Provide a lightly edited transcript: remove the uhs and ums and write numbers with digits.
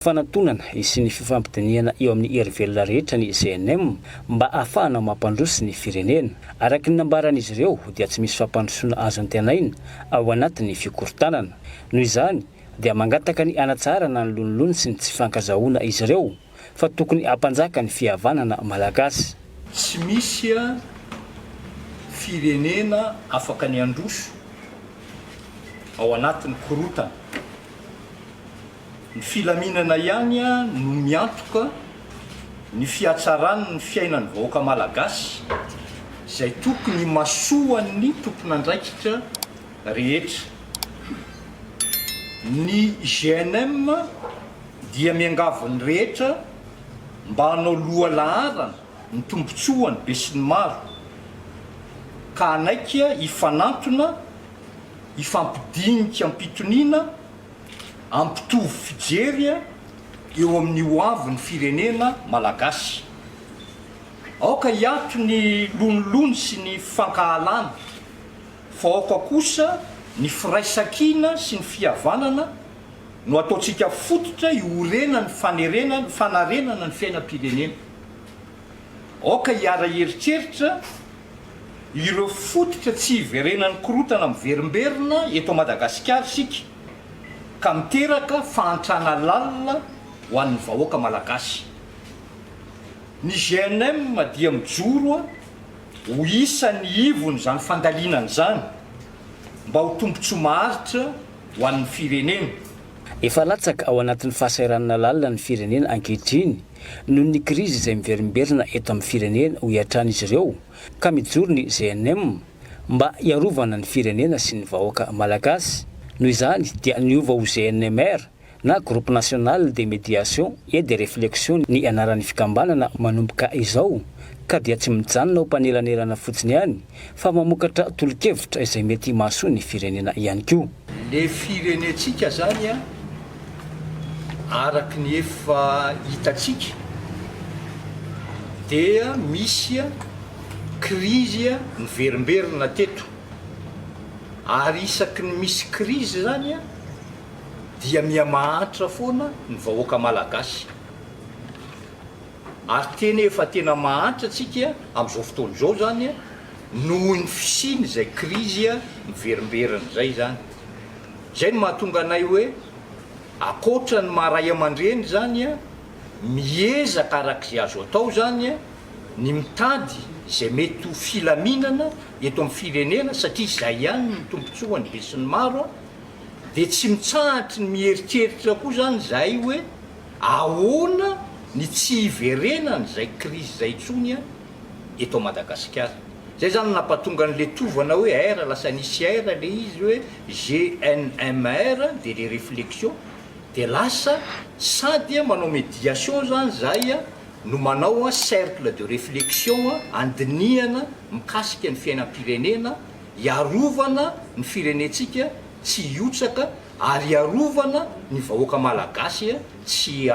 Fanantonana sy ny fifampidiniana eo amin'ny hery velona rehetra ny CNM mba ahafahana mampandroso ny firenena. Araka ny nambaran'izy ireo dia tsy misy fampandrosoana azo antenaina ao anatin'ny fikorontanana. Noho izany dia mangataka ny hanatsarana ny lonilony sy ny tsy fankazahoana izy ireo fa tokony hampanjaka ny fihavanana malagasy. Tsy misy firenena afaka ny androso ao anatin'ny korontana. Ny filaminana ihany no miantoka ny fiatsarany ny fiainan'ny vahoaka malagasy izay tokony masoan'ny tompon'andraikitra rehetra. Ny GNM dia miangavony rehetra mba hanao loha laharana ny tombotsoany be sy ny maro ka anaika hifanantona, hifampidinika ampitoniana, ampitovy fijery eo amin'ny hoavin'ny firenena malagasy. Aoka hiato ny lonolony sy ny fankahalana, fa aoka kosa ny firaisankina sy ny fihavanana no ataontsika fototra hiorena ny fanarenana ny fiainam-pirenena. Aoka hiara heritreritra ireo fototra tsy hiverenan'ny korontana miverimberina eto Madagasikara sika ka miteraka fahantrana lalina ho an'ny vahoaka malagasy. Ny GNM dia mijoro ho isan'ny ivony zany fandalinana zany mba ho tombotsoa maharitra ho an'ny firenena. Efa latsaka ao anatin'ny fahasahiranana lalina ny firenena ankehitriny noho ny krizy izay miverimberina eto amin'ny firenena ho hiatran'izy ireo ka mijoro ny GNM mba hiarovana ny firenena sy ny vahoaka malagasy. Noho izany dia niova ho GNMR na Groupe National de Médiation et de Réflexion ny anaran'ny fikambanana manomboka izao ka dia tsy mijanona ho mpanelanelana fotsiny ihany fa mamokatra tolo-kevitra izay mety mahasoa ny firenena ihany koa. Le firenentsika zany araka ny efa hitatsika dia misy krizy miverimberina teto. Ary isaky ny misy krizy zany dia mihamahatra foana ny vahoaka malagasy. Ary tena efa tena mahatra tsika amin'izao fotoana izao zany noho ny fisiny izay krizy miverimberina zay zany. Zay no mahatonga anay hoe akoatra ny maharay aman-dreny zany miezaka arak'izay azo atao zany ny mitady izay mety ho filaminana eto amin'ny firenena satria izay ihany ny tombotsoany be sy ny maro dia tsy mitsahatry ny mieritreritra koa zany zay hoe ahoana ny tsy hiverenana izay krizy izay intsony eto Madagasikara. Zay zany nampahatonga an'le tovana hoe R lasa nisy R le izy hoe GNMR de les réflexions dia lasa sady manao médiation zany zay no manao cercle de réflexion andinihana mikasika ny fiainam-pirenena, hiarovana ny firenentsika tsy hiotsaka ary hiarovana ny vahoaka malagasy tsy